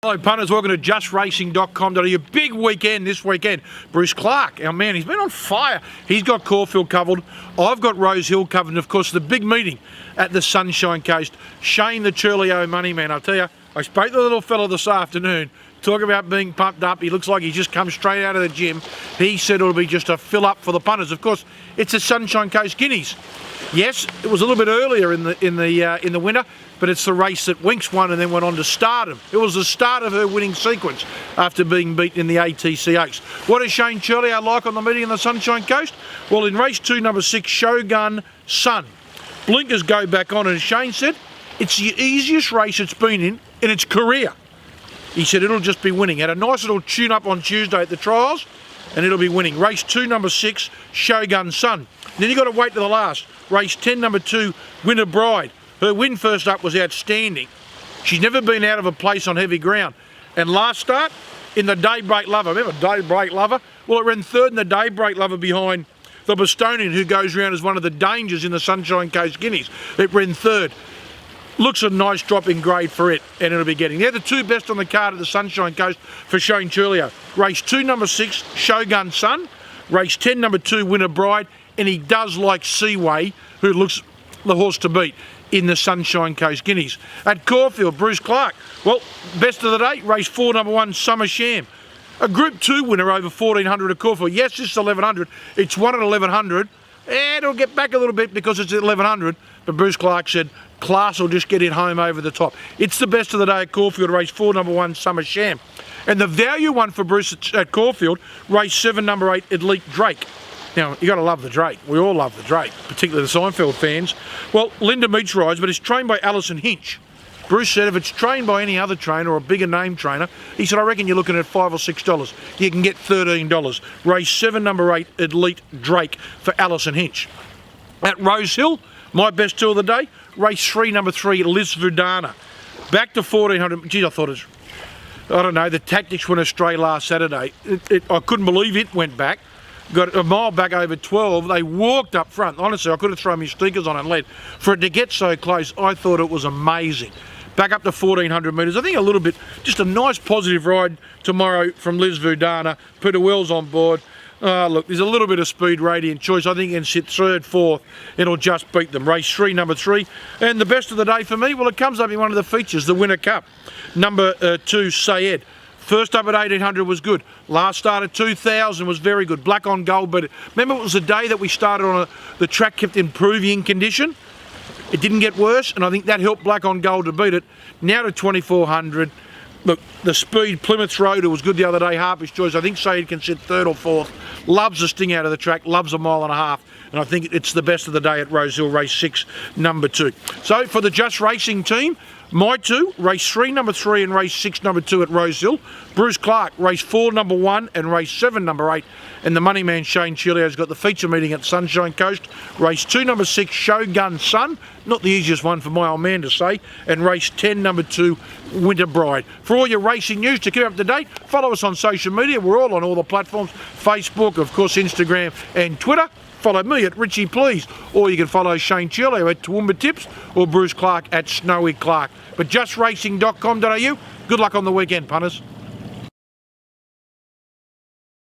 Hello punters, welcome to justracing.com.au. Big weekend this weekend. Bruce Clark, our man, he's been on fire. He's got Caulfield covered. I've got Rose Hill covered. And of course the big meeting at the Sunshine Coast. Shane the Churlio money man, I'll tell you, I spoke to the little fella this afternoon. Talk about being pumped up. He looks like he's just come straight out of the gym. He said it'll be just a fill up for the punters. Of course, it's the Sunshine Coast Guineas. Yes, it was a little bit earlier in the winter, but it's the race that Winks won and then went on to Stardom. It was the start of her winning sequence after being beaten in the ATC Oaks. What is Shane Churlio like on the meeting in the Sunshine Coast? Well, in race 2, number 6, Shogun Sun. Blinkers go back on, and as Shane said, it's the easiest race it's been in its career. He said it'll just be winning. Had a nice little tune-up on Tuesday at the trials, and it'll be winning. Race 2, number 6, Shogun Sun. Then you've got to wait to the last. Race 10, number 2, Winner Bride. Her win first up was outstanding. She's never been out of a place on heavy ground. And last start, in the Daybreak Lover. Remember Daybreak Lover? Well, it ran third in the Daybreak Lover behind the Bostonian, who goes around as one of the dangers in the Sunshine Coast Guineas. It ran third. Looks a nice drop in grade for it, and it'll be getting. They're the two best on the card at the Sunshine Coast for Shane Churlio. Race 2, number 6, Shogun Sun. Race 10, number 2, Winner Bride. And he does like Seaway, who looks the horse to beat in the Sunshine Coast Guineas. At Caulfield, Bruce Clark. Well, best of the day, race 4, number 1, Summer Sham. A Group 2 winner over 1,400 at Caulfield. Yes, this is 1,100. It's won at 1,100. And it'll get back a little bit because it's at 1,100. But Bruce Clark said, class will just get it home over the top. It's the best of the day at Caulfield, race 4, number 1, Summer Sham. And the value one for Bruce at Caulfield, race 7, number 8, Elite Drake. Now, you got to love the Drake. We all love the Drake, particularly the Seinfeld fans. Well, Linda Meach rides, but it's trained by Alison Hinch. Bruce said if it's trained by any other trainer or a bigger name trainer, he said, I reckon you're looking at $5 or $6. You can get $13. Race 7, number 8, Elite Drake for Alison Hinch. At Rose Hill, my best two of the day, race 3, number 3, Liz Verdana. Back to 1,400. Geez, I thought it was, I don't know, the Tactics went astray last Saturday. I couldn't believe it went back. Got a mile back over 12. They walked up front. Honestly, I could have thrown my stickers on and led. For it to get so close, I thought it was amazing. Back up to 1,400 metres. I think a little bit, just a nice positive ride tomorrow from Liz Verdana. Peter Wells on board. Look, there's a little bit of speed, Radiant Choice. I think it can sit 3rd, 4th. It'll just beat them. Race 3, number 3. And the best of the day for me, well, it comes up in one of the features, the Winner Cup. Number 2, Sayed. First up at 1,800 was good. Last start at 2,000 was very good. Black on gold, but remember it was the day that we started on the track kept improving condition. It didn't get worse, and I think that helped Black on gold to beat it. Now to 2,400. Look, the speed, Plymouth Road, it was good the other day, Harper's Choice. I think Sayed can sit 3rd or 4th. Loves the sting out of the track, loves a 1.5 miles. And I think it's the best of the day at Rose Hill, race 6, number 2. So for the Just Racing team, my two, race 3, number 3, and race 6, number 2 at Rose Hill. Bruce Clark, race 4, number 1, and race 7, number 8. And the money man, Shane Churlio's got the feature meeting at Sunshine Coast. Race 2, number 6, Shogun Sun. Not the easiest one for my old man to say. And race 10, number 2, Winter Bride. For all your racing news to keep up to date, follow us on social media. We're all on all the platforms. Facebook, of course, Instagram and Twitter. Follow me at Richie Please, or you can follow Shane Churlio at Toowoomba Tips or Bruce Clark at Snowy Clark. But justracing.com.au, good luck on the weekend, punters.